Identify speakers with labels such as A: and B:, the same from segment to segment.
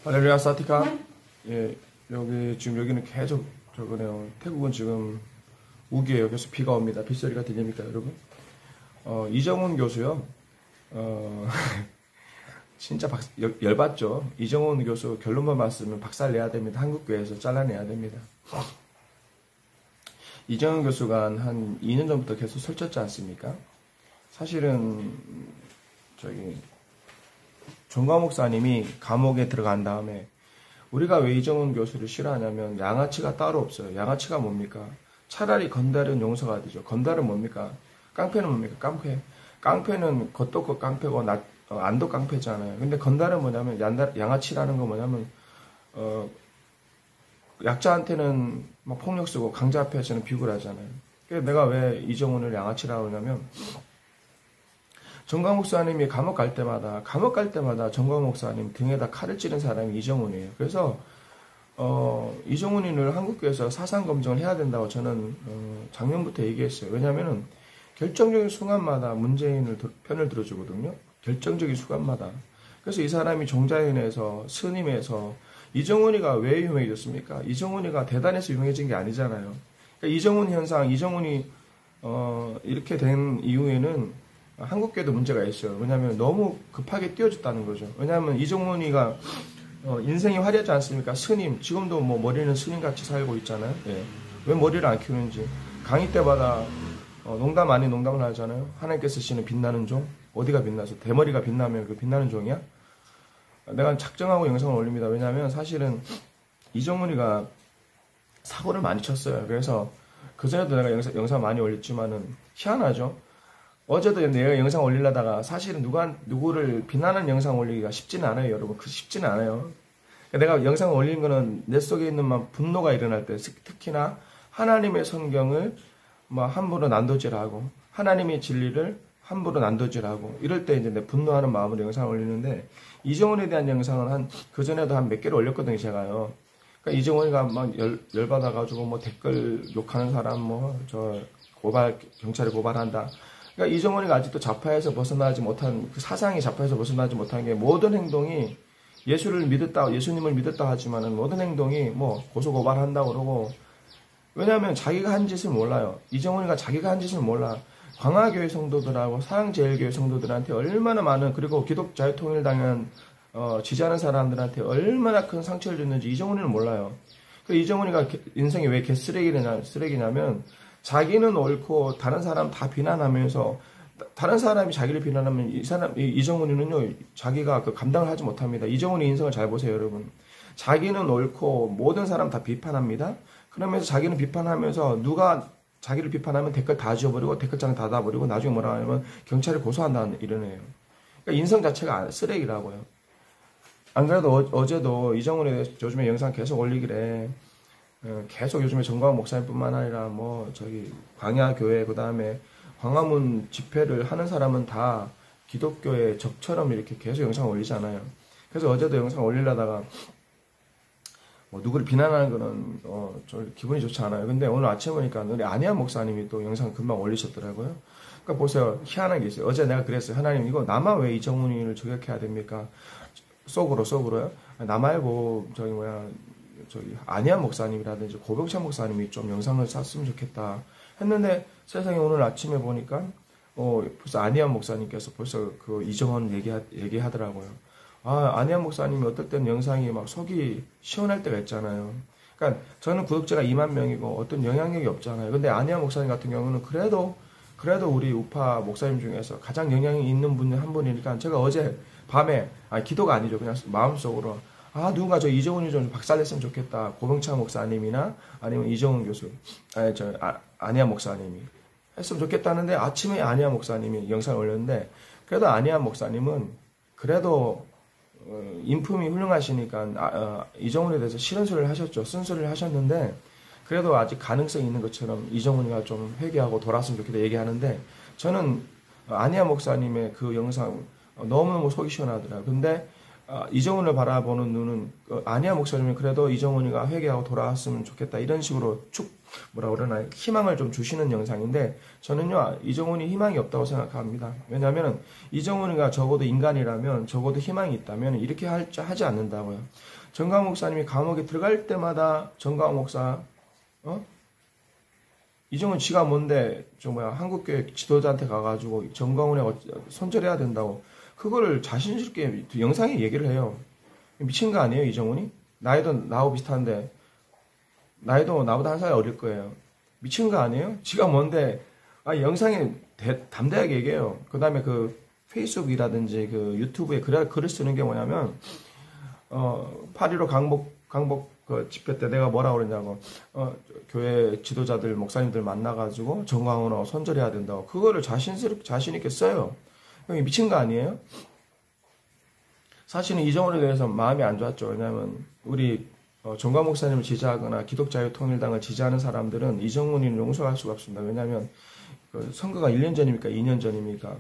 A: 할렐루야 사티카. 예, 여기는 계속 저거네요. 태국은 지금 우기예요. 그래서 비가 옵니다. 빗소리가 들립니까, 여러분? 이정훈 교수요. 진짜 열받죠. 이정훈 교수 결론만 봤으면 박살 내야 됩니다. 한국교회에서 잘라내야 됩니다. 이정훈 교수가 한 2년 전부터 계속 설쳤지 않습니까? 사실은 정광 목사님이 감옥에 들어간 다음에 우리가 왜 이정훈 교수를 싫어하냐면 양아치가 따로 없어요. 양아치가 뭡니까? 차라리 건달은 용서가 되죠. 건달은 뭡니까? 깡패는 뭡니까? 깡패는 겉도 깡패고 안도 깡패잖아요. 근데 건달은 뭐냐면 양아치라는 건 뭐냐면 약자한테는 막 폭력 쓰고 강자 앞에서는 비굴하잖아요. 그래서 내가 왜 이정훈을 양아치라고 하냐면 정광 목사님이 감옥 갈 때마다 정광 목사님 등에다 칼을 찌른 사람이 이정훈이에요. 그래서 이정훈이를 한국교회에서 사상 검증을 해야 된다고 저는 작년부터 얘기했어요. 왜냐하면은 결정적인 순간마다 문재인을 편을 들어주거든요. 결정적인 순간마다. 그래서 이 사람이 종자인에서 스님에서 이정훈이가 왜 유명해졌습니까? 이정훈이가 대단해서 유명해진 게 아니잖아요. 그러니까 이정훈 현상, 이정훈이 이렇게 된 이후에는 한국교회도 문제가 있어요. 왜냐하면 너무 급하게 띄워줬다는 거죠. 왜냐하면 이정훈이가 인생이 화려하지 않습니까? 스님, 지금도 뭐 머리는 스님같이 살고 있잖아요. 예. 왜 머리를 안 키우는지. 강의 때마다 농담 아닌 농담을 하잖아요. 하나님께서 쓰시는 빛나는 종. 어디가 빛나서? 대머리가 빛나면 그 빛나는 종이야? 내가 작정하고 영상을 올립니다. 왜냐하면 사실은 이정훈이가 사고를 많이 쳤어요. 그래서 그전에도 내가 영상 많이 올렸지만은 희한하죠. 어제도 내가 영상 올리려다가 사실은 누구를 비난하는 영상 올리기가 쉽지는 않아요, 여러분. 쉽지는 않아요. 내가 영상을 올리는 거는 내 속에 있는 막 분노가 일어날 때, 특히나 하나님의 성경을 뭐 함부로 난도질하고 하나님의 진리를 함부로 난도질하고 이럴 때 이제 내 분노하는 마음으로 영상을 올리는데 이정훈에 대한 영상은 그전에도 한 몇 개를 올렸거든요, 제가요. 그러니까 이정훈이가 막 열받아가지고 뭐 댓글 욕하는 사람 경찰에 고발한다. 그러니까 이정훈이가 아직도 자파에서 벗어나지 못한 그 사상이 자파에서 벗어나지 못한 게 모든 행동이 예수님을 믿었다 하지만은 모든 행동이 뭐 고소 고발한다고 그러고 왜냐하면 자기가 한 짓을 몰라요. 이정훈이가 자기가 한 짓을 몰라. 광화교회 성도들하고 사랑제일교회 성도들한테 얼마나 많은 그리고 기독자유통일당연 지지하는 사람들한테 얼마나 큰 상처를 줬는지 이정훈이는 몰라요. 그 이정훈이가 인생이 왜 쓰레기냐면 자기는 옳고 다른 사람 다 비난하면서 다른 사람이 자기를 비난하면 이정훈이는요 자기가 그 감당을 하지 못합니다. 이정훈이 인생을 잘 보세요, 여러분. 자기는 옳고 모든 사람 다 비판합니다. 그러면서 자기는 비판하면서 누가 자기를 비판하면 댓글 다 지워버리고 댓글장에 닫아버리고 나중에 뭐라 하냐면 경찰에 고소한다는 이런 애예요. 그러니까 인성 자체가 쓰레기라고요. 안 그래도 어제도 이정훈에 대해서 요즘에 영상 계속 올리길래 계속 요즘에 정광 목사님뿐만 아니라 광야교회 그다음에 광화문 집회를 하는 사람은 다 기독교의 적처럼 이렇게 계속 영상 올리잖아요. 그래서 어제도 영상 올리려다가 누구를 비난하는 거는 좀 기분이 좋지 않아요. 근데 오늘 아침에 보니까 우리 안희아 목사님이 또 영상 금방 올리셨더라고요. 그러니까 보세요. 희한한 게 있어요. 어제 내가 그랬어요. 하나님 이거 나만 왜 이정훈이를 저격해야 됩니까? 속으로요. 나 말고 안희아 목사님이라든지 고병찬 목사님이 좀 영상을 쐈으면 좋겠다 했는데 세상에 오늘 아침에 보니까 벌써 안희아 목사님께서 벌써 그 이정훈 얘기하더라고요. 안희아 목사님이 어떨 때는 영상이 막 속이 시원할 때가 있잖아요. 그러니까 저는 구독자가 2만 명이고 어떤 영향력이 없잖아요. 근데 안희아 목사님 같은 경우는 그래도 우리 우파 목사님 중에서 가장 영향이 있는 분 한 분이니까 제가 어제 밤에 기도가 아니죠. 그냥 마음속으로 누군가 저 이정훈이 좀 박살냈으면 좋겠다. 고병찬 목사님이나 아니면 이정훈 교수, 안희아 목사님이 했으면 좋겠다는데 아침에 안희아 목사님이 영상을 올렸는데 그래도 안희아 목사님은 그래도 인품이 훌륭하시니까 이정훈에 대해서 싫은 소리를 하셨죠. 쓴소리를 하셨는데 그래도 아직 가능성이 있는 것처럼 이정훈이가 좀 회개하고 돌아왔으면 좋겠다 얘기하는데 저는 안희아 목사님의 그 영상 너무너무 속이 시원하더라고요. 근데 이정훈을 바라보는 눈은 안희아 목사님은 그래도 이정훈이가 회개하고 돌아왔으면 좋겠다 이런 식으로 뭐라 그러나 희망을 좀 주시는 영상인데 저는요 이정훈이 희망이 없다고 생각합니다. 왜냐하면 이정훈이가 적어도 인간이라면 적어도 희망이 있다면 이렇게 하지 않는다고요. 정광훈 목사님이 감옥에 들어갈 때마다 정광훈 목사 이정훈 지가 뭔데 한국교회 지도자한테 가가지고 정광훈에 손절해야 된다고 그거를 자신스럽게 영상에 얘기를 해요. 미친 거 아니에요 이정훈이? 나이도 나하고 비슷한데 나이도 나보다 한 살 어릴 거예요. 미친 거 아니에요? 지가 뭔데 영상에 담대하게 얘기해요. 그 다음에 그 페이스북이라든지 그 유튜브에 글을 쓰는 게 뭐냐면 8.15 강복 그 집회 때 내가 뭐라 그랬냐고 교회 지도자들 목사님들 만나가지고 정광훈하고 손절해야 된다고 그거를 자신 있게 써요. 형이 미친 거 아니에요? 사실은 이정훈에 대해서 마음이 안 좋았죠. 왜냐하면 우리 정광 목사님을 지지하거나 기독자유통일당을 지지하는 사람들은 이정훈이는 용서할 수가 없습니다. 왜냐하면 그 선거가 1년 전입니까? 2년 전입니까?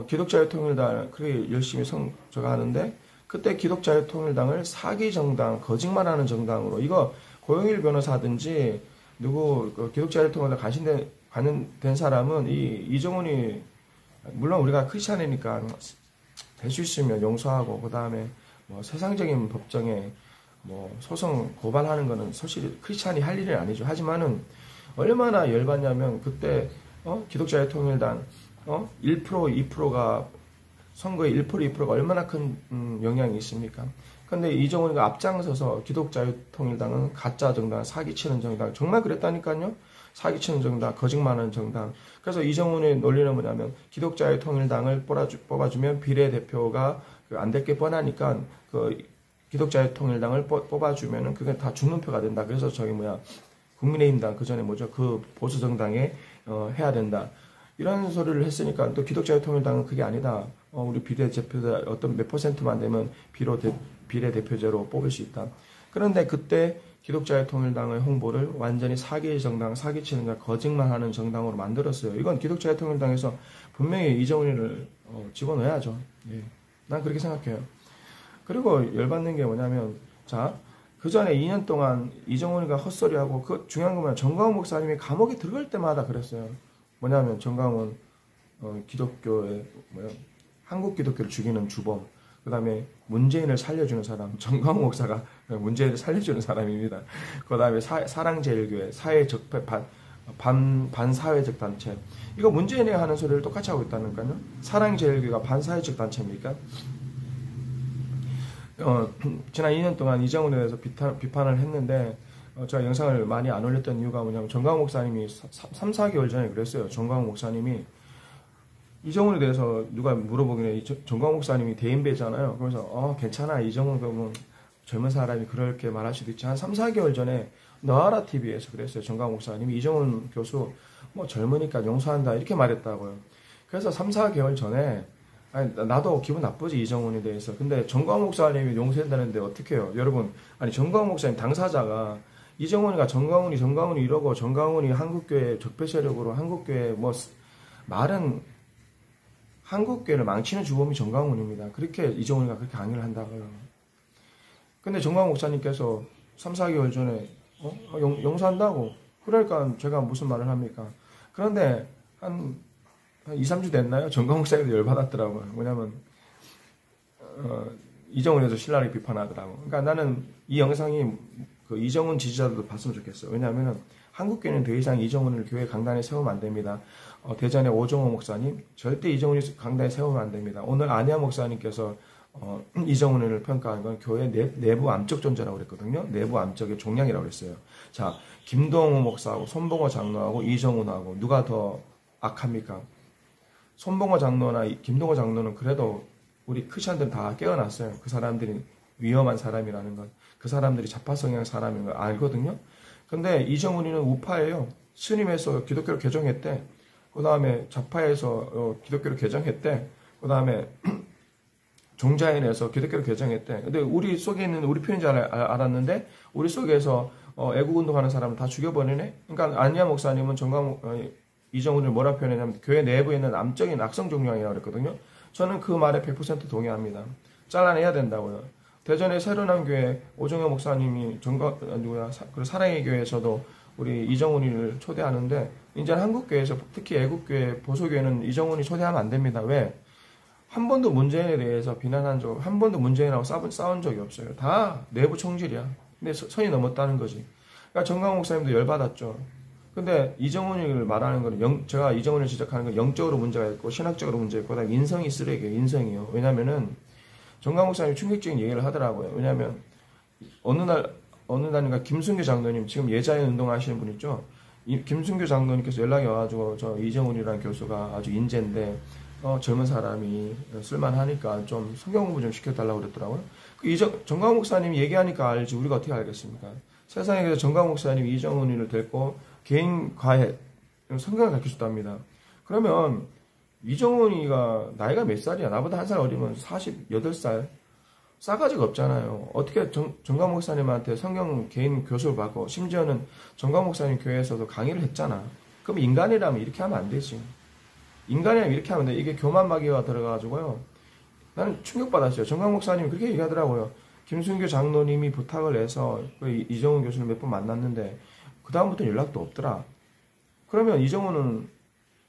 A: 기독자유통일당 그렇게 열심히 저가 하는데 그때 기독자유통일당을 사기 정당, 거짓말하는 정당으로 이거 고영일 변호사든지 누구 기독자유통일당 관련된 사람은 이정훈이 물론 우리가 크리스찬이니까 될 수 있으면 용서하고 그 다음에 뭐 세상적인 법정에 뭐 소송 고발하는 거는 사실 크리스찬이 할 일은 아니죠. 하지만은 얼마나 열받냐면 그때 기독자유통일당 1% 2%가 선거에 1% 2%가 얼마나 큰 영향이 있습니까? 근데 이정훈이가 앞장서서 기독자유통일당은 가짜 정당, 사기치는 정당 정말 그랬다니까요. 사기치는 정당, 거짓말하는 정당. 그래서 이정훈의 논리는 뭐냐면 기독자유통일당을 뽑아주면 비례대표가 안 될 게 뻔하니까 그 기독자유통일당을 뽑아주면은 그게 다 죽는 표가 된다. 그래서 국민의힘당 그 전에 그 보수 정당에 해야 된다. 이런 소리를 했으니까 또 기독자유통일당은 그게 아니다. 우리 비례대표자 어떤 몇 %만 되면 비례대표제로 뽑을 수 있다. 그런데 그때 기독자유통일당의 홍보를 완전히 사기 정당, 사기치는 거짓말하는 정당으로 만들었어요. 이건 기독자유통일당에서 분명히 이정훈이를 집어넣어야죠. 예. 난 그렇게 생각해요. 그리고 열받는 게 뭐냐면 그 전에 2년 동안 이정훈이가 헛소리하고 그 중요한 건 정광훈 목사님이 감옥에 들어갈 때마다 그랬어요. 뭐냐면 정광훈 기독교의 한국 기독교를 죽이는 주범 그 다음에 문재인을 살려주는 사람 정광훈 목사가 문재인을 살려주는 사람입니다. 그 다음에 사랑제일교회 반사회적 단체 이거 문재인이 하는 소리를 똑같이 하고 있다니까요. 사랑제일교회가 반사회적 단체입니까? 지난 2년 동안 이정훈에 대해서 비판을 했는데 제가 영상을 많이 안 올렸던 이유가 뭐냐면 정광훈 목사님이 3, 4개월 전에 그랬어요. 정광훈 목사님이 이정훈에 대해서 누가 물어보길래 정광훈 목사님이 대인배잖아요. 그래서 괜찮아 이정훈 그러면 젊은 사람이 그렇게 말할 수도 있지. 한 3, 4개월 전에 너아라 TV에서 그랬어요. 정광훈 목사님이 이정훈 교수 젊으니까 용서한다 이렇게 말했다고요. 그래서 3, 4개월 전에 나도 기분 나쁘지 이정훈에 대해서. 근데 정광훈 목사님이 용서한다는데 어떻게 해요? 여러분 정광훈 목사님 당사자가 정광훈이 이러고 정광훈이 한국교회 적폐 세력으로 한국교회 말은 한국교회를 망치는 주범이 정광훈입니다. 그렇게 이정훈이가 그렇게 강의를 한다고요. 근데 정광훈 목사님께서 3, 4개월 전에 용서한다고 그러니까 제가 무슨 말을 합니까? 그런데 한 2, 3주 됐나요? 정광훈 목사님도 열받았더라고요. 뭐냐면 이정훈에서 신랄하게 비판하더라고. 그러니까 나는 이 영상이 그 이정훈 지지자들도 봤으면 좋겠어요. 왜냐하면 한국교회는 더 이상 이정훈을 교회 강단에 세우면 안 됩니다. 대전의 오정호 목사님 절대 이정훈이 강단에 세우면 안 됩니다. 오늘 안희아 목사님께서 이정훈을 평가한 건 교회 내부 암적 존재라고 그랬거든요. 내부 암적의 종량이라고 그랬어요. 자, 김동호 목사하고 손봉호 장로하고 이정훈하고 누가 더 악합니까? 손봉호 장로나 김동호 장로는 그래도 우리 크리스천들은 다 깨어났어요. 그 사람들이 위험한 사람이라는 것. 그 사람들이 좌파 성향 사람인 걸 알거든요. 근데 이정훈이는 우파예요. 스님에서 기독교를 개종했대. 그 다음에 좌파에서 기독교를 개종했대. 그 다음에 종자인에서 기독교를 개종했대. 근데 우리 속에 있는 우리 편인 줄 알았는데 우리 속에서 애국운동하는 사람을 다 죽여버리네. 그러니까 안희아 목사님은 이정훈을 뭐라 표현했냐면 교회 내부에 있는 암적인 악성 종양이라고 그랬거든요. 저는 그 말에 100% 동의합니다. 잘라내야 된다고요. 대전의 새로운 교회 오정현 목사님이 사랑의 교회에서도 우리 이정훈이를 초대하는데 이제는 한국교회에서 특히 애국교회 보수교회는 이정훈이 초대하면 안 됩니다. 왜? 한 번도 문재인에 대해서 비난한 적, 한 번도 문재인하고 싸운 적이 없어요. 다 내부 총질이야. 근데 선이 넘었다는 거지. 그러니까 정광훈 목사님도 열받았죠. 근데 이정훈이를 말하는 거는 제가 이정훈을 지적하는 건 영적으로 문제가 있고 신학적으로 문제가 있고 그다음에 인성이 쓰레기예요. 인성이요. 왜냐면은 정광훈 목사님이 충격적인 얘기를 하더라고요. 왜냐면 어느 날인가 김순교 장로님 지금 예자연 운동하시는 분 있죠. 김순교 장로님께서 연락이 와가지고 저 이정훈이라는 교수가 아주 인재인데 젊은 사람이 쓸만하니까 좀 성경 공부 좀 시켜달라고 그랬더라고요. 정광훈 목사님이 얘기하니까 알지 우리가 어떻게 알겠습니까? 세상에 그래서 정광훈 목사님이 이정훈이를 데리고 개인 과외 성경을 가르쳐줬답니다. 그러면 이정훈이가 나이가 몇 살이야? 나보다 한 살 어리면 48살? 싸가지가 없잖아요. 어떻게 정광 목사님한테 성경 개인 교수를 받고 심지어는 정광 목사님 교회에서도 강의를 했잖아. 그럼 인간이라면 이렇게 하면 안 되지. 인간이라면 이렇게 하면 돼. 이게 교만마귀가 들어가가지고요. 나는 충격받았어요. 정광 목사님이 그렇게 얘기하더라고요. 김순교 장로님이 부탁을 해서 이정훈 교수를 몇 번 만났는데 그 다음부터는 연락도 없더라. 그러면 이정훈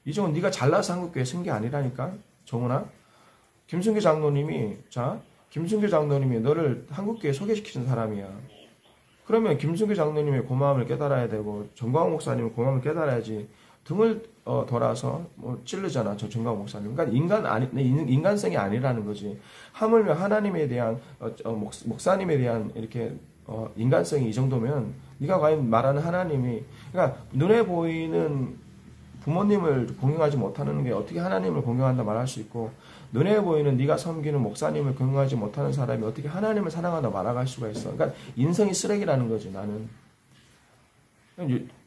A: 네가 잘나서 한국교회 쓴 게 아니라니까. 정훈아. 김순교 장로님이 너를 한국교회 소개시키는 사람이야. 그러면 김순교 장로님의 고마움을 깨달아야 되고 정광훈 목사님의 고마움을 깨달아야지. 등을 돌아서 찌르잖아. 저 정광훈 목사님. 그러니까 인간성이 아니라는 거지. 하물며 하나님에 대한 목사님에 대한 이렇게 인간성이 이 정도면 네가 과연 말하는 하나님이 그러니까 눈에 보이는 부모님을 공경하지 못하는 게 어떻게 하나님을 공경한다 말할 수 있고 눈에 보이는 네가 섬기는 목사님을 공경하지 못하는 사람이 어떻게 하나님을 사랑한다 말할 수가 있어. 그러니까 인성이 쓰레기라는 거지. 나는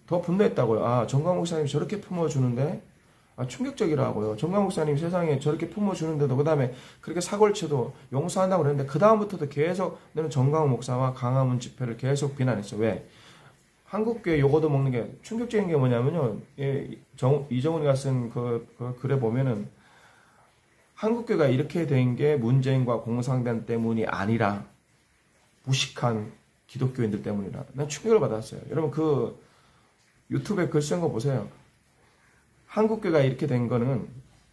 A: 더 분노했다고요. 아, 정광 목사님이 저렇게 품어주는데 충격적이라고요. 정광 목사님이 세상에 저렇게 품어주는데도 그 다음에 그렇게 사고를 쳐도 용서한다고 그랬는데 그 다음부터도 계속 너는 정광 목사와 강화문 집회를 계속 비난했어. 왜? 한국교회 요거도 먹는 게 충격적인 게 뭐냐면요. 이정훈이가 쓴 그 글에 보면은 한국교회가 이렇게 된 게 문재인과 공산당 때문이 아니라 무식한 기독교인들 때문이라. 난 충격을 받았어요. 여러분 그 유튜브에 글 쓴 거 보세요. 한국교회가 이렇게 된 거는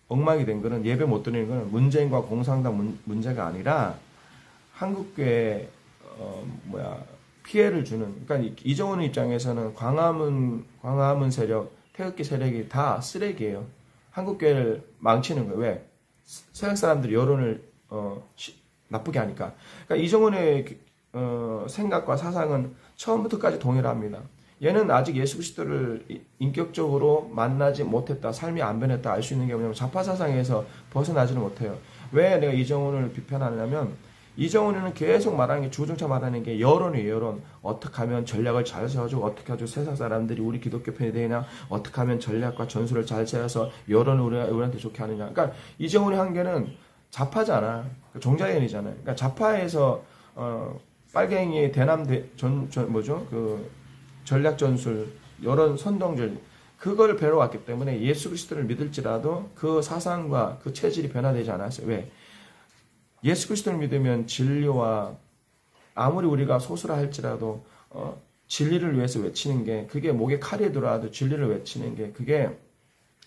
A: 엉망이 된 거는 예배 못 드리는 거는 문재인과 공산당 문제가 아니라 한국교회 피해를 주는 그러니까 이정훈 입장에서는 광화문 세력, 태극기 세력이 다 쓰레기예요. 한국교회를 망치는 거예요. 왜? 세상 사람들이 여론을 나쁘게 하니까. 그러니까 이정훈의 생각과 사상은 처음부터까지 동일합니다. 얘는 아직 예수 그리스도를 인격적으로 만나지 못했다, 삶이 안 변했다 알 수 있는 게 뭐냐면 좌파 사상에서 벗어나지는 못해요. 왜 내가 이정훈을 비판하냐면 이정훈이는 계속 말하는 게 주구장창 말하는 게 여론이에요. 여론. 어떻게 하면 전략을 잘 세워주고 어떻게 하죠 세상 사람들이 우리 기독교 편이 되냐 어떻게 하면 전략과 전술을 잘 세워서 여론을 우리한테 좋게 하느냐. 그러니까 이정훈의 한계는 좌파잖아. 종자연이잖아요. 그러니까 좌파에서 빨갱이의 대남 전략 전술, 여론 선동질 그걸 배워왔기 때문에 예수 그리스도를 믿을지라도 그 사상과 그 체질이 변화되지 않았어요. 왜? 예수 그리스도를 믿으면 진리와 아무리 우리가 소수라 할지라도 진리를 위해서 외치는 게 그게 목에 칼이 들어와도 진리를 외치는 게 그게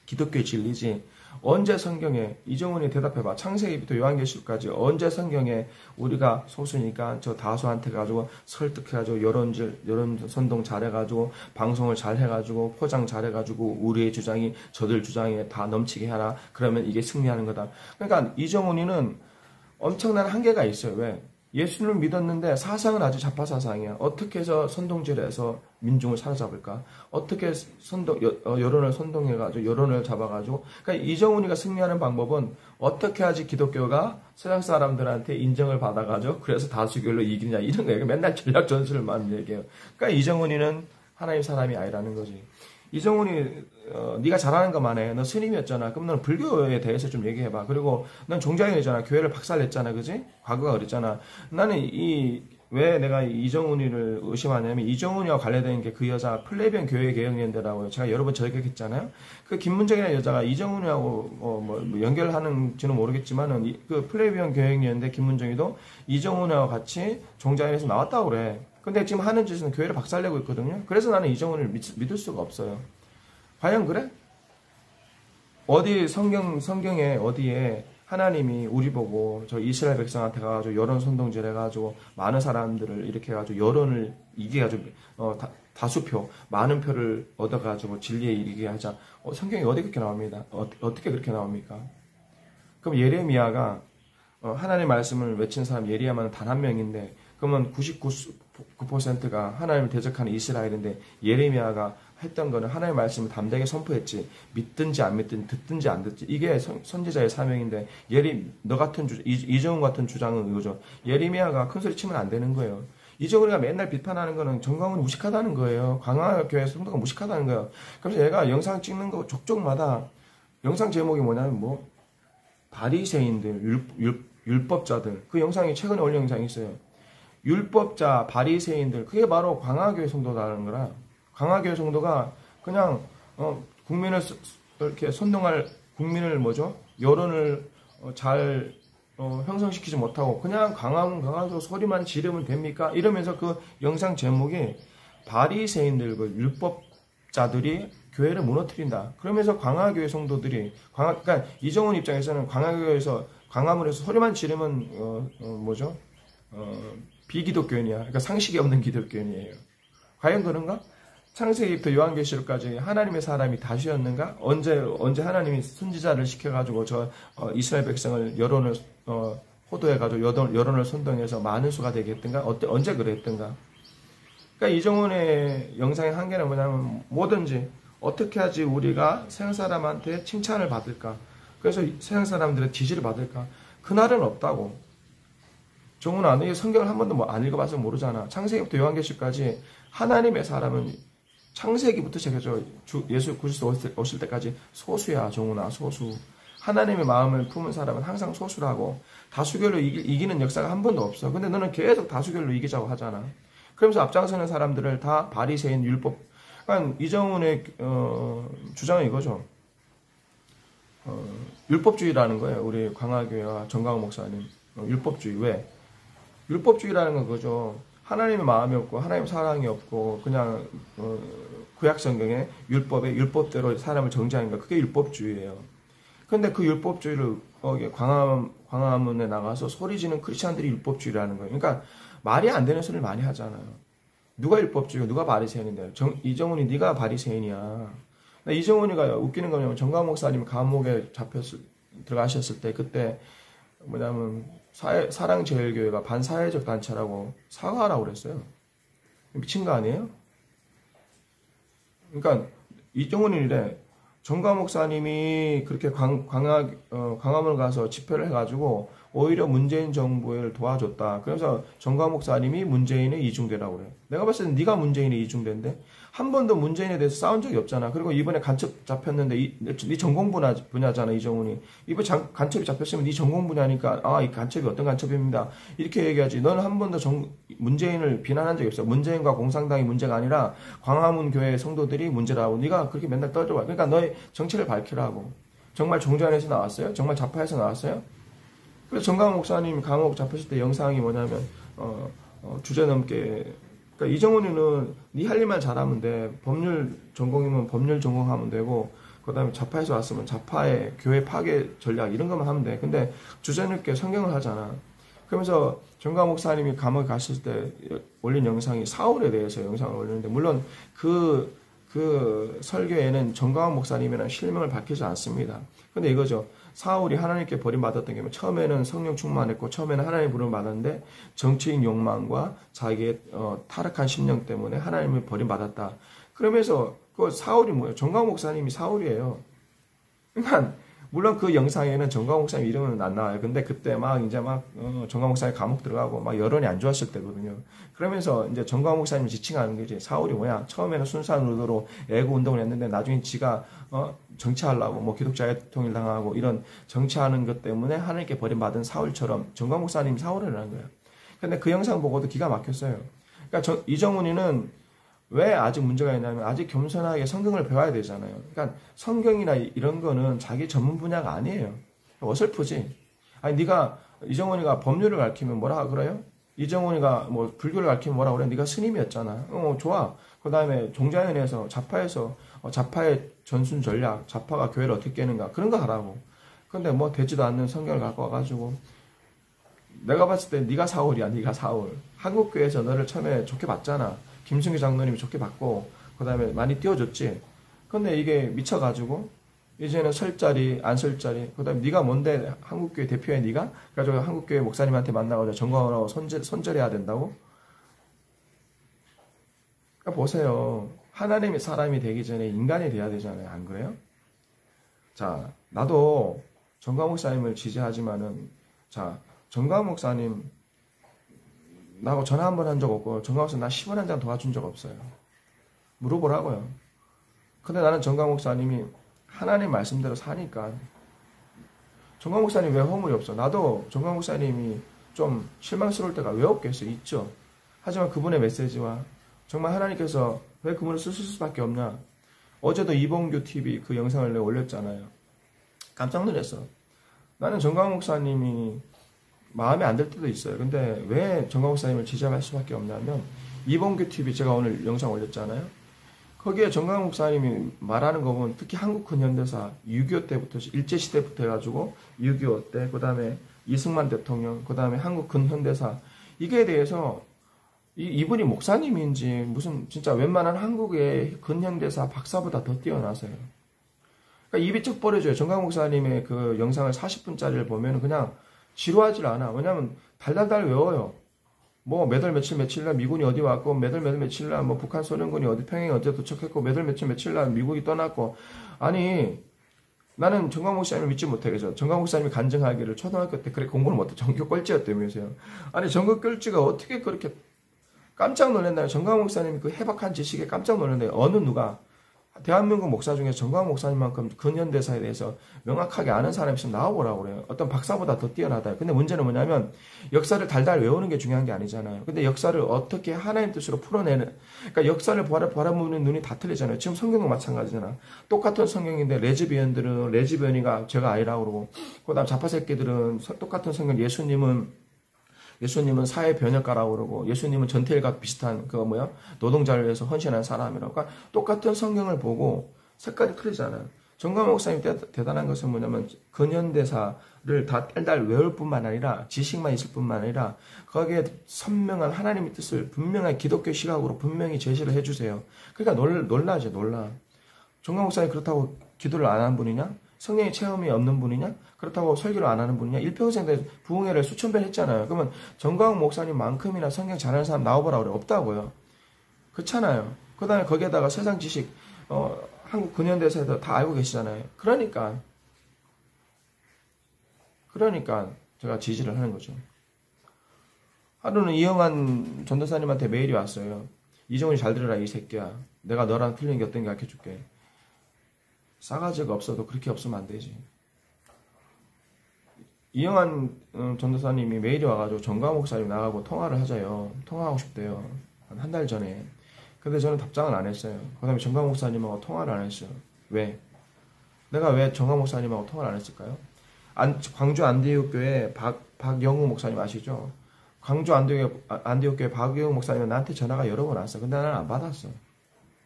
A: 기독교의 진리지. 언제 성경에 이정훈이 대답해봐. 창세기부터 요한계시록까지 언제 성경에 우리가 소수니까 저 다수한테 가지고 설득해가지고 여론 선동 잘해가지고 방송을 잘해가지고 포장 잘해가지고 우리의 주장이 저들 주장에 다 넘치게 하라. 그러면 이게 승리하는 거다. 그러니까 이정훈이는 엄청난 한계가 있어요. 왜? 예수를 믿었는데 사상은 아주 좌파 사상이야. 어떻게 해서 선동질해서 민중을 사로잡을까? 어떻게 여론을 선동해가지고 여론을 잡아가지고 그러니까 이정훈이가 승리하는 방법은 어떻게 하지 기독교가 세상 사람들한테 인정을 받아가지고 그래서 다수결로 이기느냐 이런 거예요. 맨날 전략 전술만 얘기해요. 그러니까 이정훈이는 하나님 사람이 아니라는 거지. 이정훈이 네가 잘하는 것만 해. 너 스님이었잖아. 그럼 너는 불교에 대해서 좀 얘기해봐. 그리고 넌 종자연이잖아. 교회를 박살냈잖아. 그지? 과거가 그랬잖아. 나는 왜 내가 이정훈이를 의심하냐면 이정훈이와 관련된 게 그 여자 플레비안 교회 개혁연대라고 제가 여러 번 저격했잖아요. 그 김문정이라는 여자가 이정훈이하고 연결하는지는 모르겠지만은 그 플레비안 교혁연대 김문정이도 이정훈이와 같이 종자연에서 나왔다고 그래. 근데 지금 하는 짓은 교회를 박살내고 있거든요. 그래서 나는 이정훈을 믿을 수가 없어요. 과연 그래? 어디 성경에 어디에 하나님이 우리 보고 저 이스라엘 백성한테 가가지고 여론 선동질 해가지고 많은 사람들을 이렇게 해가지고 여론을 이겨가지고 다수표 많은 표를 얻어가지고 진리에 이르게 하자. 성경이 어디 그렇게 나옵니다. 어떻게 그렇게 나옵니까? 그럼 예레미야가 하나님의 말씀을 외친 사람 예레미야만 단 한 명인데 그러면 99%가 하나님을 대적하는 이스라엘인데 예레미야가 했던 거는 하나님의 말씀을 담대하게 선포했지 믿든지 안 믿든지 듣든지 안 듣지 이게 선지자의 사명인데 너 같은 이정훈 같은 주장은 이거죠. 예레미야가 큰 소리 치면 안 되는 거예요. 이정훈이가 맨날 비판하는 거는 정광훈이 무식하다는 거예요. 광화교회 성도가 무식하다는 거예요. 그래서 얘가 영상 찍는 거 족족마다 영상 제목이 뭐냐면 뭐 바리새인들 율법자들 그 영상이 최근에 올린 영상이 있어요. 율법자 바리새인들 그게 바로 광화교회 성도라는 거라. 광화교회 성도가 그냥 국민을 이렇게 선동할 국민을 여론을 잘 형성시키지 못하고 그냥 강하고 소리만 지르면 됩니까? 이러면서 그 영상 제목이 바리새인들 그 율법자들이 교회를 무너뜨린다. 그러면서 광화교회 성도들이 그러니까 이정훈 입장에서는 광화문에서 소리만 지르면 비기독교인이야. 그러니까 상식이 없는 기독교인이에요. 과연 그런가? 창세기부터 요한계시록까지 하나님의 사람이 다시였는가? 언제 하나님이 선지자를 시켜가지고 이스라엘 백성을 여론을 호도해가지고 여론을 선동해서 많은 수가 되게 했던가? 언제 그랬던가? 그러니까 이정훈의 영상의 한계는 뭐냐면 뭐든지 어떻게 하지 우리가 세상 사람한테 칭찬을 받을까? 그래서 세상 사람들의 지지를 받을까? 그날은 없다고. 정훈아, 너 성경을 한 번도 안 읽어봐서 모르잖아. 창세기부터 요한계시록까지 하나님의 사람은 창세기부터 시작해서 예수 그리스도 오실 때까지 소수야, 정훈아, 소수. 하나님의 마음을 품은 사람은 항상 소수라고. 다수결로 이기는 역사가 한 번도 없어. 근데 너는 계속 다수결로 이기자고 하잖아. 그러면서 앞장서는 사람들을 다 바리새인 율법. 그러니까 이정훈의 주장은 이거죠. 율법주의라는 거예요. 우리 광화교회와 정광훈 목사님. 율법주의. 왜? 율법주의라는 건 그거죠. 하나님의 마음이 없고 하나님 사랑이 없고 그냥 구약 성경의 율법대로 사람을 정죄하는 거 그게 율법주의예요. 그런데 그 율법주의를 광화문에 나가서 소리지는 크리스찬들이 율법주의라는 거예요. 그러니까 말이 안 되는 소리를 많이 하잖아요. 누가 율법주의고 누가 바리새인인데 이정훈이 네가 바리새인이야. 이정훈이가 웃기는 거냐면 정광 목사님 감옥에 들어가셨을 때 그때 뭐냐면 사랑제일교회가 반사회적 단체라고 사과하라고 그랬어요. 미친 거 아니에요? 그러니까 이정훈이래. 정광 목사님이 그렇게 광화문을 가서 집회를 해가지고 오히려 문재인 정부를 도와줬다. 그래서 정광 목사님이 문재인에 이중대라고 그래요. 내가 봤을 때 네가 문재인에 이중대인데 한 번도 문재인에 대해서 싸운 적이 없잖아. 그리고 이번에 간첩 잡혔는데 네 전공 분야잖아, 이정훈이. 이번에 간첩이 잡혔으면 네 전공 분야니까 이 간첩이 어떤 간첩입니다. 이렇게 얘기하지. 너는 한 번도 문재인을 비난한 적이 없어. 문재인과 공산당이 문제가 아니라 광화문 교회 성도들이 문제라고. 네가 그렇게 맨날 떠들어와. 그러니까 너의 정체를 밝히라고. 정말 종전에서 나왔어요? 정말 좌파에서 나왔어요? 그래서 정광훈 목사님 감옥 잡혔을 때 영상이 뭐냐면 주제넘게 그러니까 이정훈이는 네 할 일만 잘하면 돼. 법률 전공이면 법률 전공하면 되고 그 다음에 좌파에서 왔으면 좌파의 교회 파괴 전략 이런 것만 하면 돼. 근데 주제넘게 성경을 하잖아. 그러면서 정광훈 목사님이 감옥에 갔을 때 올린 영상이 사울에 대해서 영상을 올리는데 물론 그 설교에는 정광훈 목사님이라는 실명을 밝히지 않습니다. 근데 이거죠. 사울이 하나님께 버림받았던 게 처음에는 성령 충만했고 처음에는 하나님의 부름을 받았는데 정치인 욕망과 자기의 타락한 심령 때문에 하나님을 버림받았다. 그러면서 그 사울이 뭐예요? 정광훈 목사님이 사울이에요. 그러니까 물론 그 영상에는 정광훈 목사님 이름은 안 나와요. 근데 그때 정광훈 목사님 감옥 들어가고 막 여론이 안 좋았을 때거든요. 그러면서 이제 정광훈 목사님 지칭하는 거지. 사울이 뭐야? 처음에는 순수한 의도로 애국 운동을 했는데 나중에 지가 정치하려고 뭐 기독자의 통일 당하고 이런 정치하는 것 때문에 하나님께 버림받은 사울처럼 정광훈 목사님이 사울이라는 거예요. 근데 그 영상 보고도 기가 막혔어요. 그러니까 이정훈이는 왜 아직 문제가 있냐면 아직 겸손하게 성경을 배워야 되잖아요. 그러니까 성경이나 이런 거는 자기 전문 분야가 아니에요. 어설프지. 아니 네가 이정훈이가 법률을 가르치면 뭐라 그래요? 이정훈이가 뭐 불교를 가르치면 뭐라 그래? 네가 스님이었잖아. 좋아. 그 다음에 종자연에서 좌파에서 좌파의 전순 전략, 좌파가 교회를 어떻게 깨는가 그런 거 하라고. 근데 뭐 되지도 않는 성경을 갖고 와가지고 내가 봤을 때 네가 사울이야, 네가 사울. 한국교회에서 너를 처음에 좋게 봤잖아. 김승규 장로님이 좋게 봤고 그 다음에 많이 띄워줬지. 근데 이게 미쳐가지고 이제는 설 자리, 안 설 자리. 그 다음에 네가 뭔데 한국교회 대표야 네가? 그래가지고 한국교회 목사님한테 만나가지고 전광하라고 손절해야 된다고? 그러니까 보세요. 하나님이 사람이 되기 전에 인간이 돼야 되잖아요. 안 그래요? 자, 나도 정광 목사님을 지지하지만은, 자, 정광 목사님, 나하고 전화 한 번 한 적 없고, 정광 목사님 나 10원 한 장 도와준 적 없어요. 물어보라고요. 근데 나는 정광 목사님이 하나님 말씀대로 사니까, 정광 목사님 왜 허물이 없어? 나도 정광 목사님이 좀 실망스러울 때가 왜 없겠어요? 있죠. 하지만 그분의 메시지와 정말 하나님께서 왜 그분을 쓰실 수밖에 없냐? 어제도 이봉규 TV 그 영상을 내가 올렸잖아요. 깜짝 놀랐어. 나는 정광 목사님이 마음에 안 들 때도 있어요. 근데 왜 정광 목사님을 지지할 수밖에 없냐면 이봉규 TV 제가 오늘 영상 올렸잖아요. 거기에 정광 목사님이 말하는 거 보면 특히 한국 근현대사 6.25 때부터 일제시대부터 해가지고 6.25 때 그 다음에 이승만 대통령 그 다음에 한국 근현대사 이게 대해서 이분이 목사님인지 무슨 진짜 웬만한 한국의 근현대사 박사보다 더 뛰어나세요. 그러니까 입이 쩍 벌어져요. 정강 목사님의 그 영상을 40분짜리를 보면 그냥 지루하질 않아. 왜냐면 달달달 외워요. 뭐 매달 며칠 며칠날 미군이 어디 왔고 매달 며칠날 뭐 북한 소련군이 어디 평양에 어디 도착했고 매달 며칠날 미국이 떠났고 아니 나는 정강 목사님을 믿지 못하겠어. 정강 목사님이 간증하기를 초등학교 때 그래 공부를 못해 전교 꼴찌였다면서요. 아니 전교 꼴찌가 어떻게 그렇게 깜짝 놀랐나요? 정광 목사님이 그 해박한 지식에 깜짝 놀랐나요? 어느 누가 대한민국 목사 중에 정광 목사님만큼 근현대사에 대해서 명확하게 아는 사람이 있으면 나와보라고 그래요. 어떤 박사보다 더 뛰어나다. 근데 문제는 뭐냐면 역사를 달달 외우는 게 중요한 게 아니잖아요. 근데 역사를 어떻게 하나님 뜻으로 풀어내는 그러니까 역사를 바라보는 눈이 다 틀리잖아요. 지금 성경도 마찬가지잖아. 똑같은 성경인데 레즈비언들은 레즈비언이가 죄가 아니라고 그러고 그다음 좌파 새끼들은 똑같은 성경 예수님은 사회 변혁가라고 그러고 예수님은 전태일과 비슷한 노동자를 위해서 헌신한 사람이라고. 그러니까 똑같은 성경을 보고 색깔이 틀리잖아요. 정광 목사님 대단한 것은 뭐냐면 근현대사를 다 딸딸 외울 뿐만 아니라 지식만 있을 뿐만 아니라 거기에 선명한 하나님의 뜻을 분명한 기독교 시각으로 분명히 제시를 해주세요. 그러니까 놀라죠. 정광 목사님 그렇다고 기도를 안 한 분이냐? 성령의 체험이 없는 분이냐? 그렇다고 설교를 안 하는 분이냐? 일평생 부흥회를 수천 번 했잖아요. 그러면 정광 목사님만큼이나 성경 잘하는 사람 나와보라 그래. 없다고요. 그렇잖아요. 그 다음에 거기에다가 세상 지식, 한국 근현대사에서 다 알고 계시잖아요. 그러니까 제가 지지를 하는 거죠. 하루는 이영환 전도사님한테 메일이 왔어요. 이정훈이 잘 들으라 이 새끼야. 내가 너랑 틀린 게 어떤지 가르쳐줄게. 싸가지가 없어도 그렇게 없으면 안 되지. 이영환 전도사님이 메일이 와가지고 정광 목사님 나가고 통화를 하자요. 통화하고 싶대요. 한 달 전에. 근데 저는 답장을 안 했어요. 그 다음에 정광 목사님하고 통화를 안 했어요. 왜? 내가 왜 정광 목사님하고 통화를 안 했을까요? 광주 안디옥교회 박영우 목사님 아시죠? 광주 안디옥교회 박영우 목사님은 나한테 전화가 여러 번 왔어. 근데 나는 안 받았어.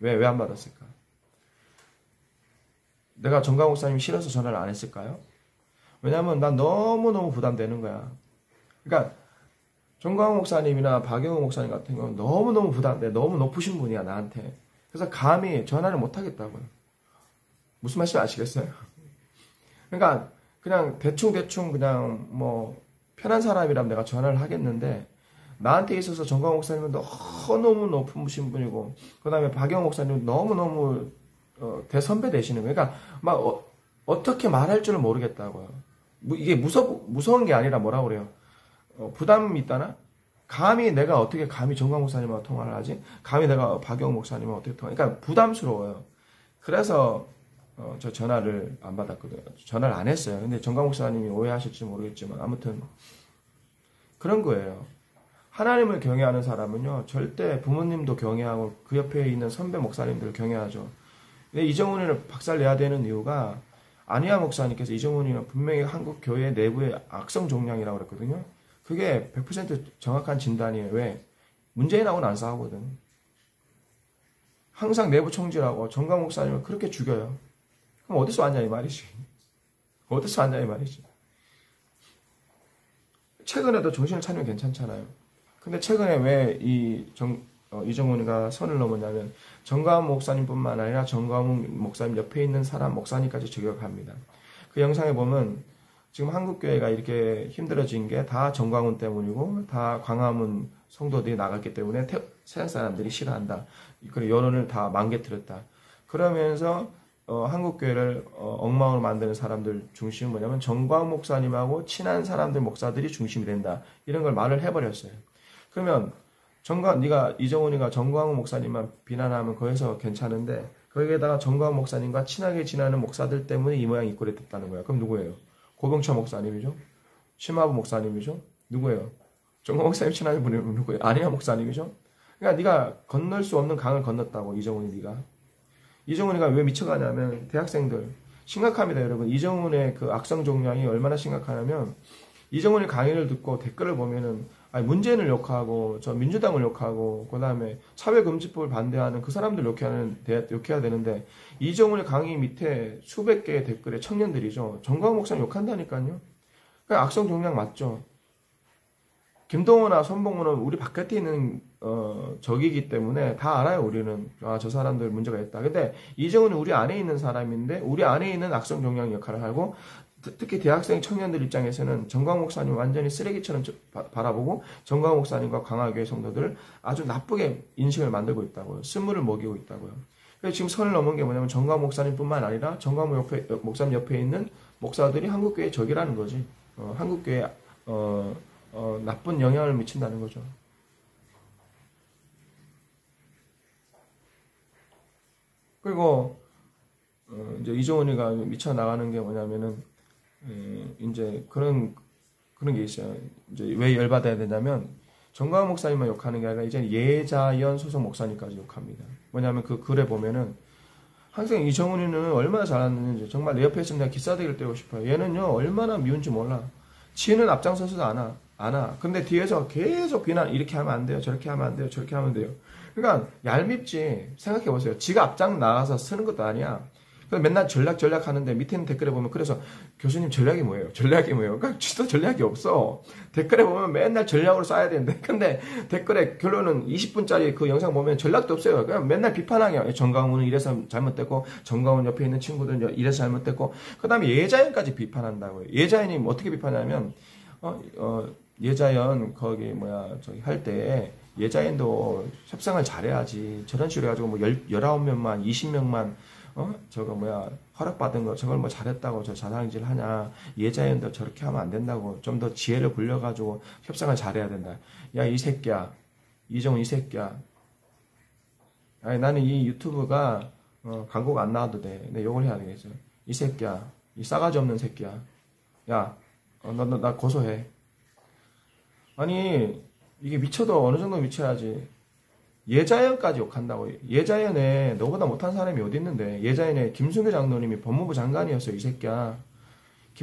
A: 왜 안 받았을까? 내가 정광 목사님이 싫어서 전화를 안 했을까요? 왜냐면 난 너무너무 부담되는 거야. 그러니까 정광 목사님이나 박영우 목사님 같은 경우는 너무너무 부담돼. 너무 높으신 분이야 나한테. 그래서 감히 전화를 못 하겠다고요. 무슨 말인지 아시겠어요? 그러니까 그냥 대충 그냥 뭐 편한 사람이라면 내가 전화를 하겠는데 나한테 있어서 정광 목사님은 너무 높으신 분이고 그 다음에 박영우 목사님은 너무너무 대선배 되시는 거예요. 그러니까 막 어떻게 말할 줄을 모르겠다고요. 이게 무서운 게 아니라 뭐라고 그래요? 부담이 있다나? 내가 어떻게 정광 목사님하고 통화를 하지? 내가 박영우 목사님하고 어떻게 그러니까 부담스러워요. 그래서 저 전화를 안 받았거든요. 전화를 안 했어요. 근데 정광 목사님이 오해하실지 모르겠지만 아무튼 그런 거예요. 하나님을 경외하는 사람은요. 절대 부모님도 경외하고 그 옆에 있는 선배 목사님들을 경외하죠. 근데 이정훈이를 박살내야 되는 이유가 안희아 목사님께서 이정훈이는 분명히 한국 교회 내부의 악성 종량이라고 그랬거든요. 그게 100% 정확한 진단이에요. 왜? 문재인하고는 안 싸우거든. 항상 내부 총질하고 정강 목사님을 그렇게 죽여요. 그럼 어디서 왔냐 이 말이지. 어디서 왔냐 이 말이지. 최근에도 정신을 차리면 괜찮잖아요. 근데 최근에 왜 이정훈이가 선을 넘었냐면 정광훈 목사님뿐만 아니라 정광훈 목사님 옆에 있는 사람 목사님까지 저격합니다. 그 영상에 보면 지금 한국교회가 이렇게 힘들어진 게 다 정광훈 때문이고 다 광화문 성도들이 나갔기 때문에 세상 사람들이 싫어한다. 그리고 여론을 다 망개뜨렸다. 그러면서 한국교회를 엉망으로 만드는 사람들 중심은 뭐냐면 정광훈 목사님하고 친한 사람들 목사들이 중심이 된다. 이런 걸 말을 해버렸어요. 그러면 네가 이정훈이가 정광훈 목사님만 비난하면 거기서 괜찮은데 거기에다가 정광훈 목사님과 친하게 지내는 목사들 때문에 이 모양 이 꼴이 됐다는 거야. 그럼 누구예요? 고병철 목사님이죠? 심화부 목사님이죠? 누구예요? 정광훈 목사님 친한 분이 누구예요? 안희아 목사님이죠? 그러니까 네가 건널 수 없는 강을 건넜다고 이정훈이 네가. 이정훈이가 왜 미쳐가냐면 대학생들 심각합니다 여러분. 이정훈의 그 악성 종량이 얼마나 심각하냐면 이정훈의 강의를 듣고 댓글을 보면은 문재인을 욕하고 저 민주당을 욕하고 그 다음에 차별금지법을 반대하는 그 사람들 욕해야 되는데 이정훈의 강의 밑에 수백 개의 댓글에 청년들이죠. 정광훈 목사님 욕한다니까요. 그러니까 악성 종량 맞죠. 김동호나 손봉호는 우리 바깥에 있는 적이기 때문에 다 알아요. 우리는 저 사람들 문제가 있다. 근데 이정훈은 우리 안에 있는 사람인데 우리 안에 있는 악성 종량 역할을 하고 특히 대학생 청년들 입장에서는 정광훈 목사님 완전히 쓰레기처럼 바라보고 정광훈 목사님과 광화교회 성도들을 아주 나쁘게 인식을 만들고 있다고요. 쓴물을 먹이고 있다고요. 그래서 지금 선을 넘은 게 뭐냐면 정광훈 목사님뿐만 아니라 정광훈 목사님 옆에 있는 목사들이 한국교회의 적이라는 거지. 한국교회에 나쁜 영향을 미친다는 거죠. 그리고 이제 이정훈이가 미쳐 나가는 게 뭐냐면은 이제 그런 게 있어요. 이제 왜 열받아야 되냐면 정광훈 목사님만 욕하는 게 아니라 이제 예자연 소속 목사님까지 욕합니다. 뭐냐면 그 글에 보면은 항상 이정훈이는 얼마나 잘하는지 정말 내 옆에 있으면 내가 기싸대기를 때리고 싶어요. 얘는요 얼마나 미운지 몰라. 지는 앞장서서도 안 와. 근데 뒤에서 계속 비난 이렇게 하면 안 돼요. 저렇게 하면 안 돼요. 저렇게 하면 돼요. 그러니까 얄밉지. 생각해보세요. 지가 앞장 나가서 쓰는 것도 아니야. 맨날 전략 하는데 밑에 있는 댓글에 보면 그래서 교수님 전략이 뭐예요? 그러니까 진짜 전략이 없어. 댓글에 보면 맨날 전략으로 써야 되는데 근데 댓글에 결론은 20분짜리 그 영상 보면 전략도 없어요. 그냥 맨날 비판하게 정광훈은 이래서 잘못됐고 정광훈 옆에 있는 친구들은 이래서 잘못됐고 그 다음에 예자연까지 비판한다고요. 예자연이 어떻게 비판하냐면 예자연 거기 저기 할 때 예자연도 협상을 잘해야지 저런 식으로 해가지고 19명만 20명만 허락받은 거, 저걸 잘했다고 저 자상질 하냐. 예자연도 저렇게 하면 안 된다고. 좀 더 지혜를 불려가지고 협상을 잘해야 된다. 야, 이 새끼야. 이정훈 이 새끼야. 아니, 나는 이 유튜브가, 광고가 안 나와도 돼. 내 욕을 해야 되겠어. 이 새끼야. 이 싸가지 없는 새끼야. 야, 나 고소해. 아니, 이게 미쳐도 어느 정도 미쳐야지. 예자연까지 욕한다고. 예자연에 너보다 못한 사람이 어디 있는데. 예자연에 김순규 장로님이 법무부 장관이었어 이 새끼야.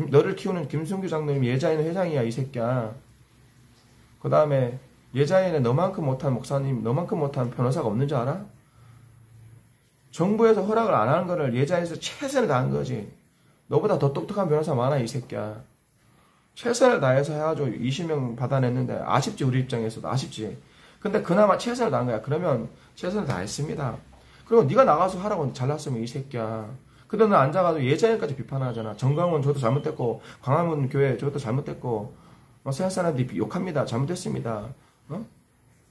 A: 너를 키우는 김순규 장로님이 예자연 회장이야 이 새끼야. 그 다음에 예자연에 너만큼 못한 목사님, 너만큼 못한 변호사가 없는 줄 알아? 정부에서 허락을 안 하는 거를 예자연에서 최선을 다한 거지. 너보다 더 똑똑한 변호사 많아 이 새끼야. 최선을 다해서 해가지고 20명 받아냈는데 아쉽지. 우리 입장에서도 아쉽지. 근데 그나마 최선을 다한 거야. 그러면 최선을 다했습니다. 그리고 네가 나가서 하라고 잘났으면 이 새끼야. 근데 너 앉아가지고 예자연까지 비판하잖아. 정광훈 저도 잘못됐고 광화문 교회 저것도 잘못됐고 세상 사람들이 욕합니다. 잘못됐습니다.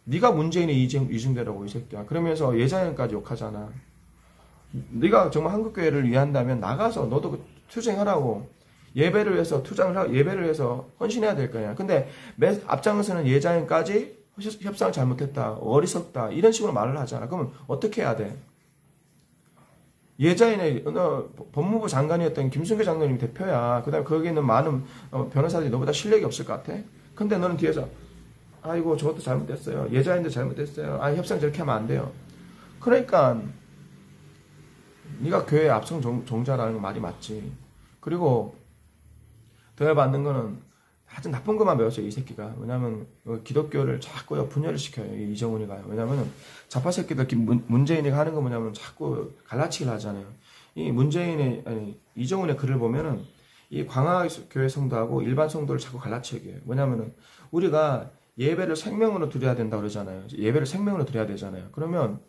A: 네가 문재인의 이중대라고 이 새끼야. 그러면서 예자연까지 욕하잖아. 네가 정말 한국교회를 위한다면 나가서 너도 투쟁하라고. 예배를 위해서 예배를 위해서 헌신해야 될 거야. 근데 앞장서는 예자연까지 협상을 잘못했다, 어리석다 이런 식으로 말을 하잖아. 그러면 어떻게 해야 돼? 예자연의 법무부 장관이었던 김순규 장로님 대표야. 그 다음에 거기에 있는 많은 변호사들이 너보다 실력이 없을 것 같아? 근데 너는 뒤에서 아이고 저것도 잘못됐어요. 예자연도 잘못됐어요. 협상 저렇게 하면 안 돼요. 그러니까 네가 교회의 앞선 종자라는 말이 맞지. 그리고 더 받는 거는 아주 나쁜 것만 배웠어요, 이 새끼가. 왜냐면 기독교를 자꾸 분열을 시켜요, 이 이정훈이가. 왜냐면은 좌파 새끼들 문재인이 하는 거 뭐냐면 자꾸 갈라치기를 하잖아요. 이 문재인의 아니 이정훈의 글을 보면은 이 광화교회 성도하고 일반 성도를 자꾸 갈라치기해요. 왜냐면은 우리가 예배를 생명으로 드려야 된다 그러잖아요. 예배를 생명으로 드려야 되잖아요. 그러면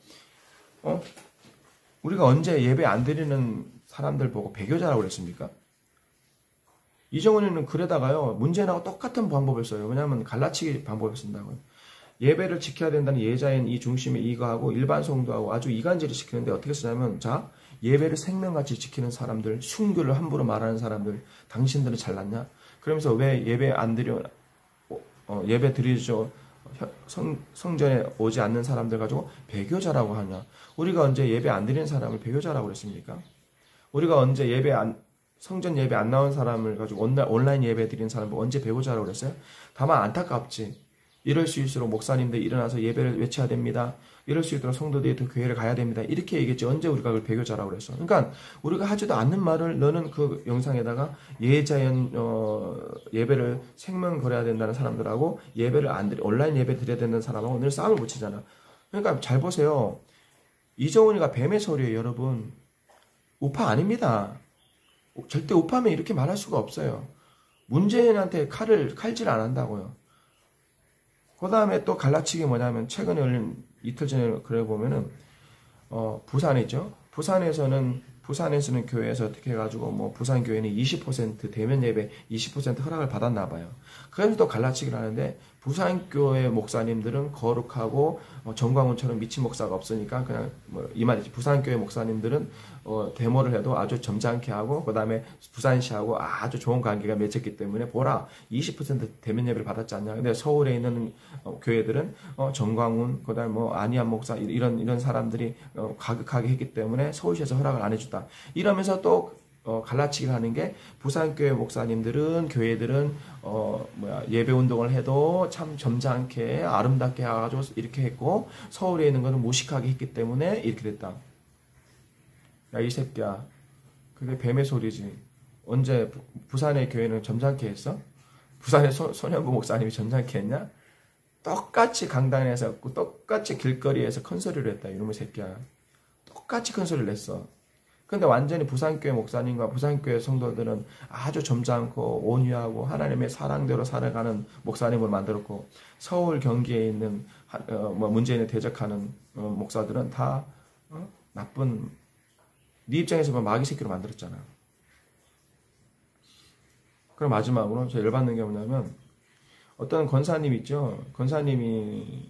A: 우리가 언제 예배 안 드리는 사람들 보고 배교자라고 그랬습니까? 이정훈이는 글에다가요, 문재인하고 똑같은 방법을 써요. 왜냐하면 갈라치기 방법을 쓴다고요. 예배를 지켜야 된다는 예자인 이 중심에 이거하고 일반 성도하고 아주 이간질을 시키는데 어떻게 쓰냐면, 자, 예배를 생명같이 지키는 사람들, 순교를 함부로 말하는 사람들, 당신들은 잘났냐? 그러면서 왜 예배 안 드려, 예배 드리죠. 성전에 오지 않는 사람들 가지고 배교자라고 하냐? 우리가 언제 예배 안 드리는 사람을 배교자라고 그랬습니까? 우리가 언제 성전 예배 안 나온 사람을 가지고 온라인 예배 드리는 사람을 언제 배교자라고 그랬어요? 다만 안타깝지. 이럴 수 있도록 목사님들 일어나서 예배를 외쳐야 됩니다. 이럴 수 있도록 성도들이 더 교회를 가야 됩니다. 이렇게 얘기했지. 언제 우리가 그걸 배교자라고 그랬어? 그러니까 우리가 하지도 않는 말을 너는 그 영상에다가 예자연 예배를 생명 거려야 된다는 사람들하고 예배를 온라인 예배 드려야 된다는 사람하고 늘 싸움을 붙이잖아. 그러니까 잘 보세요. 이정훈이가 뱀의 소리예요, 여러분. 우파 아닙니다. 절대 우파면 이렇게 말할 수가 없어요. 문재인한테 칼질 안 한다고요. 그 다음에 또 갈라치기 뭐냐면 최근에 열린 이틀 전에 그래 보면은 부산이죠. 부산에서는 교회에서 어떻게 해가지고 뭐 부산 교회는 20% 대면 예배 20% 허락을 받았나 봐요. 그래서 또 갈라치기를 하는데 부산 교회 목사님들은 거룩하고 정광훈처럼 미친 목사가 없으니까 그냥 이 말이지. 부산 교회 목사님들은 데모를 해도 아주 점잖게 하고 그다음에 부산시하고 아주 좋은 관계가 맺혔기 때문에 보라 20% 대면 예배를 받았지 않냐. 근데 서울에 있는 교회들은 정광훈 그다음에 뭐 안희안 목사 이런 사람들이 가극하게 했기 때문에 서울시에서 허락을 안 해줬다. 이러면서 또 갈라치기를 하는 게 부산교회 목사님들은 교회들은 예배 운동을 해도 참 점잖게 아름답게 해가지고 이렇게 했고 서울에 있는 거는 무식하게 했기 때문에 이렇게 됐다. 야 이 새끼야, 그게 뱀의 소리지. 언제 부산의 교회는 점잖게 했어? 부산의 손현부 목사님이 점잖게 했냐? 똑같이 강단에서 했고 똑같이 길거리에서 큰 소리를 했다. 이놈의 새끼야. 똑같이 큰 소리를 냈어. 근데 완전히 부산교회 목사님과 부산교회 성도들은 아주 점잖고 온유하고 하나님의 사랑대로 살아가는 목사님을 만들었고 서울 경기에 있는 문재인을 대적하는 목사들은 다 나쁜 네 입장에서 보면 마귀 새끼로 만들었잖아. 그럼 마지막으로 제가 열받는 게 뭐냐면 어떤 권사님 있죠. 권사님이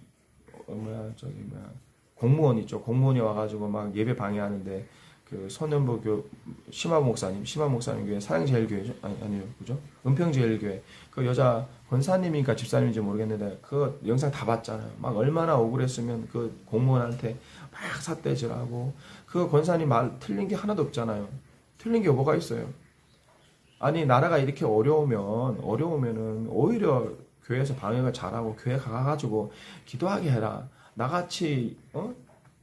A: 공무원 있죠. 공무원이 와가지고 막 예배 방해하는데 그 선현부 심화부 목사님 교회 사랑제일교회죠? 아니요, 그죠? 은평제일교회 그 여자 권사님인가 집사님인지 모르겠는데 그 영상 다 봤잖아요. 막 얼마나 억울했으면 그 공무원한테 막 삿대질하고 그 권사님 말 틀린 게 하나도 없잖아요. 틀린 게 뭐가 있어요? 아니 나라가 이렇게 어려우면은 오히려 교회에서 방역을 잘하고 교회 가가지고 기도하게 해라. 나같이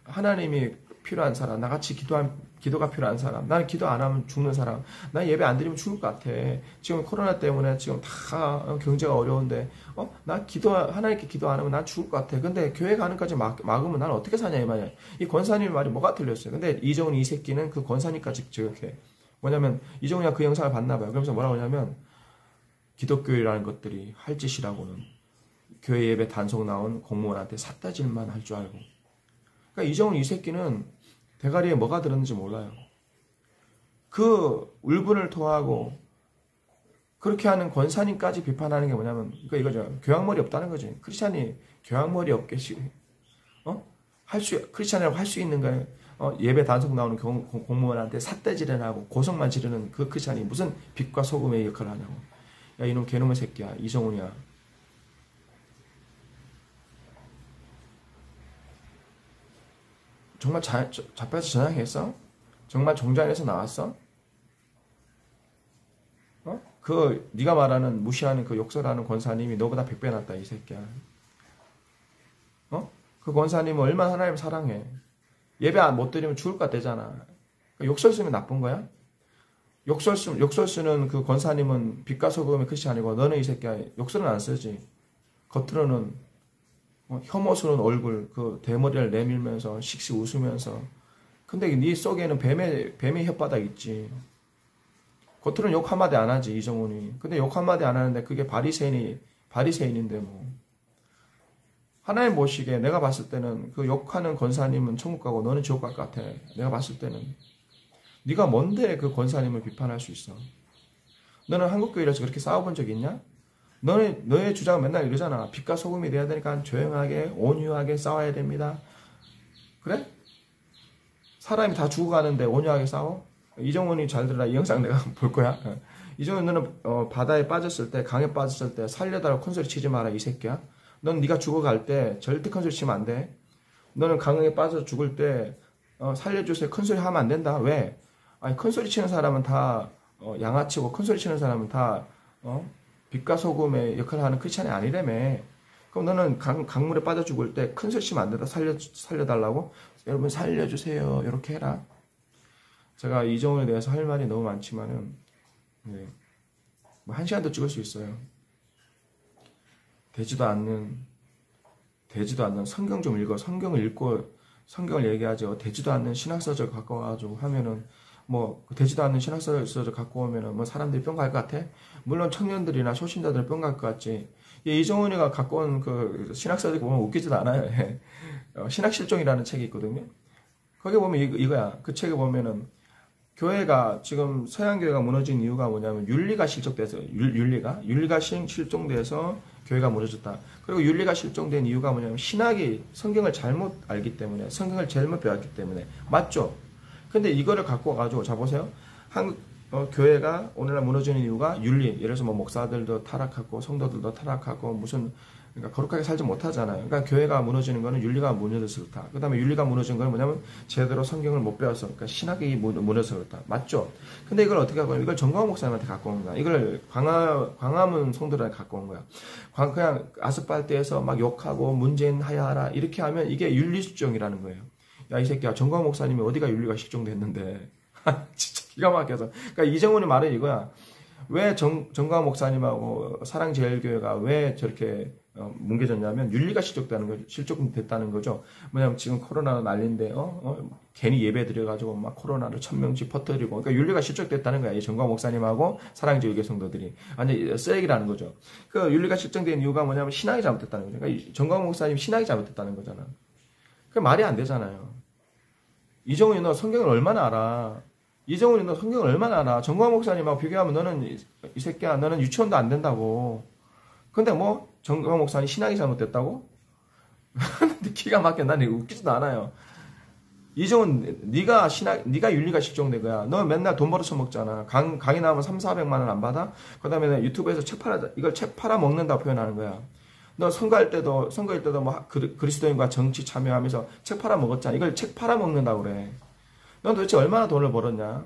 A: 하나님이 필요한 사람, 나같이 기도가 필요한 사람, 나는 기도 안 하면 죽는 사람, 난 예배 안 드리면 죽을 것 같아. 지금 코로나 때문에 지금 다 경제가 어려운데, 나 하나님께 기도 안 하면 난 죽을 것 같아. 근데 교회 가는 까지 막으면 난 어떻게 사냐, 이 말이야. 이 권사님 말이 뭐가 틀렸어요. 근데 이정훈 이 새끼는 그 권사님까지 저격해. 뭐냐면, 이정훈이가 그 영상을 봤나 봐요. 그러면서 뭐라고 하냐면, 기독교회라는 것들이 할 짓이라고는 교회 예배 단속 나온 공무원한테 삿다질만 할 줄 알고. 그러니까 이정훈 이 새끼는 대가리에 뭐가 들었는지 몰라요. 그 울분을 토하고 그렇게 하는 권사님까지 비판하는 게 뭐냐면 이거죠. 교양머리 없다는 거지. 크리스찬이 교양머리 없게 크리스찬이라고 할 수 있는 거예요. 예배 단속 나오는 공무원한테 삿대질을 하고 고성만 지르는 그 크리스찬이 무슨 빛과 소금의 역할을 하냐고. 야 이놈 개놈의 새끼야. 이정훈이야. 정말 잡혀서 전향했어? 정말 종장에서 나왔어? 그 네가 말하는 무시하는 그 욕설하는 권사님이 너보다 100배 낫다 이 새끼야. 그 권사님은 얼마나 하나님 사랑해. 예배 못 드리면 죽을 것 같대잖아. 욕설 쓰면 나쁜 거야? 욕설 쓰는 그 권사님은 빛과 소금의 끝이 아니고 너는 이 새끼야 욕설은 안 쓰지. 겉으로는 혐오스러운 얼굴 그 대머리를 내밀면서 씩씩 웃으면서 근데 네 속에는 뱀의 혓바닥 있지. 겉으로는 욕 한마디 안 하지 이정훈이. 근데 욕 한마디 안 하는데 그게 바리새인인데 뭐. 하나님 보시기에 내가 봤을 때는 그 욕하는 권사님은 천국 가고 너는 지옥 갈 것 같아. 내가 봤을 때는. 네가 뭔데 그 권사님을 비판할 수 있어? 너는 한국교회에서 그렇게 싸워본 적 있냐? 너의 주장은 맨날 이러잖아. 빛과 소금이 돼야 되니까 조용하게 온유하게 싸워야 됩니다. 그래? 사람이 다 죽어가는데 온유하게 싸워? 이정훈이 잘 들으라. 이 영상 내가 볼 거야. 이정훈 너는 바다에 빠졌을 때 강에 빠졌을 때 살려달라고 큰소리 치지 마라 이 새끼야. 넌 네가 죽어갈 때 절대 큰소리 치면 안 돼. 너는 강에 빠져 죽을 때 살려주세요 큰소리 하면 안 된다. 왜? 아니 큰소리 치는 사람은 다 양아치고 큰소리 치는 사람은 다 빛과 소금의 역할을 하는 크리스찬이 아니라며. 그럼 너는 강물에 빠져 죽을 때 큰소리 치면 안 된다. 살려달라고? 여러분 살려주세요 이렇게 해라. 제가 이정훈에 대해서 할 말이 너무 많지만은 네. 뭐 1시간도 찍을 수 있어요. 되지도 않는 성경 좀 읽어. 성경을 읽고 성경을 얘기하죠. 되지도 않는 신학서적 갖고 와가지고 하면은 뭐 되지도 않는 신학서적 갖고 오면은 뭐 사람들이 뿅 갈 것 같아? 물론 청년들이나 초신자들은 뿅 갈 것 같지. 이정훈이가 갖고 온 그 신학서적 보면 웃기지도 않아요. 신학실종이라는 책이 있거든요. 거기 보면 이거야. 그 책에 보면은 교회가 지금 서양교회가 무너진 이유가 뭐냐면 윤리가 실종돼서 윤리가 실종돼서 교회가 무너졌다. 그리고 윤리가 실종된 이유가 뭐냐면 신학이 성경을 잘못 알기 때문에 성경을 잘못 배웠기 때문에 맞죠? 근데 이거를 갖고 와가지고 자 보세요. 한국 교회가 오늘날 무너지는 이유가 윤리. 예를 들어서 뭐 목사들도 타락하고 성도들도 타락하고 무슨 그러니까 거룩하게 살지 못하잖아요. 그러니까 교회가 무너지는 거는 윤리가 무너져서 그렇다. 그 다음에 윤리가 무너진 건 뭐냐면 제대로 성경을 못 배워서 그러니까 신학이 무너져서 그렇다. 맞죠? 근데 이걸 어떻게 하고 이걸 정광훈 목사님한테 갖고 온 거야. 이걸 광화문 성도들한테 갖고 온 거야. 그냥 아스팔트에서 막 욕하고 문재인 하야하라 이렇게 하면 이게 윤리실종이라는 거예요. 야 이 새끼야 정광훈 목사님이 어디가 윤리가 실종됐는데 진짜 기가 막혀서. 그러니까 이정훈의 말은 이거야. 왜 정광훈 목사님하고 사랑제일교회가 왜 저렇게 뭉개졌냐면 윤리가 실종됐다는 거죠. 뭐냐면 지금 코로나 난리인데 괜히 예배 드려가지고 막 코로나를 1000명씩 퍼뜨리고 그러니까 윤리가 실종됐다는 거야. 이 정광훈 목사님하고 사랑제일교회 성도들이 완전 쓰레기라는 거죠. 그 윤리가 실종된 이유가 뭐냐면 신앙이 잘못됐다는 거죠. 그러니까 정광훈 목사님 신앙이 잘못됐다는 거잖아. 그 말이 안 되잖아요. 이정훈이 너 성경을 얼마나 알아? 이정훈이 너 성경을 얼마나 알아? 정광훈 목사님하고 비교하면 너는 이 새끼야 너는 유치원도 안 된다고. 근데 뭐 정광훈 목사님 신앙이 잘못됐다고? 근데 기가 막혀. 난 웃기지도 않아요. 이정훈 네가 윤리가 실종된 거야. 너 맨날 돈 벌어서 먹잖아. 강의 나오면 300~400만 원 안 받아? 그 다음에 유튜브에서 이걸 책 팔아 먹는다고 표현하는 거야. 너 선거일 때도 뭐 그리스도인과 정치 참여하면서 책 팔아 먹었잖아. 이걸 책 팔아 먹는다고 그래. 넌 도대체 얼마나 돈을 벌었냐?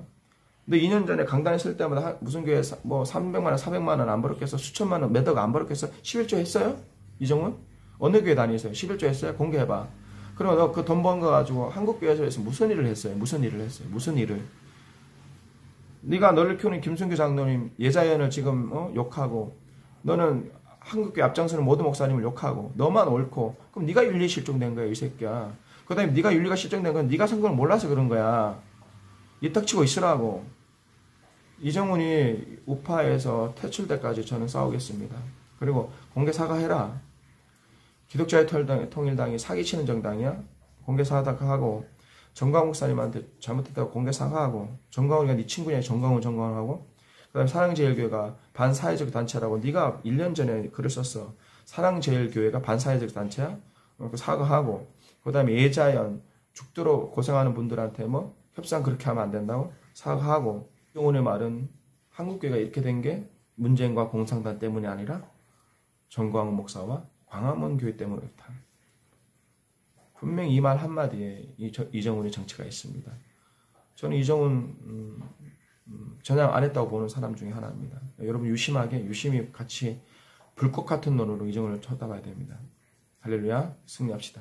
A: 너 2년 전에 강단에 쓸 때마다 무슨 교회 뭐 300만 원, 400만 원 안 벌었겠어? 수천만 원, 몇억 안 벌었겠어? 11조 했어요? 이정훈? 어느 교회 다니세요? 11조 했어요? 공개해봐. 그럼 너 그 돈 번 거 가지고 한국교회에서 무슨 일을 했어요? 무슨 일을? 네가 너를 키우는 김순규 장로님 예자연을 지금 욕하고 너는 한국교회 앞장서는 모든 목사님을 욕하고 너만 옳고 그럼 네가 윤리 실종된 거야 이 새끼야. 그 다음에 네가 윤리가 실종된 건 네가 성경을 몰라서 그런 거야. 이 떡치고 있으라고. 이정훈이 우파에서 퇴출때까지 저는 싸우겠습니다. 그리고 공개 사과해라. 기독자의 통일당이 사기치는 정당이야? 공개 사과하고 정광훈 목사님한테 잘못했다고 공개 사과하고 정광훈이가 네 친구냐 정광훈하고 그 다음에 사랑제일교회가 반사회적 단체라고 네가 1년 전에 글을 썼어. 사랑제일교회가 반사회적 단체야? 사과하고 그 다음에 예자연 죽도록 고생하는 분들한테 뭐 협상 그렇게 하면 안 된다고 사과하고. 이정훈의 말은 한국교회가 이렇게 된 게 문재인과 공산당 때문이 아니라 정광훈 목사와 광화문 교회 때문에 그렇다. 분명히 이 말 한마디에 이정훈의 정치가 있습니다. 저는 이정훈 전향 안 했다고 보는 사람 중에 하나입니다. 여러분 유심히 같이 불꽃 같은 눈으로 이정훈을 쳐다봐야 됩니다. 할렐루야, 승리합시다.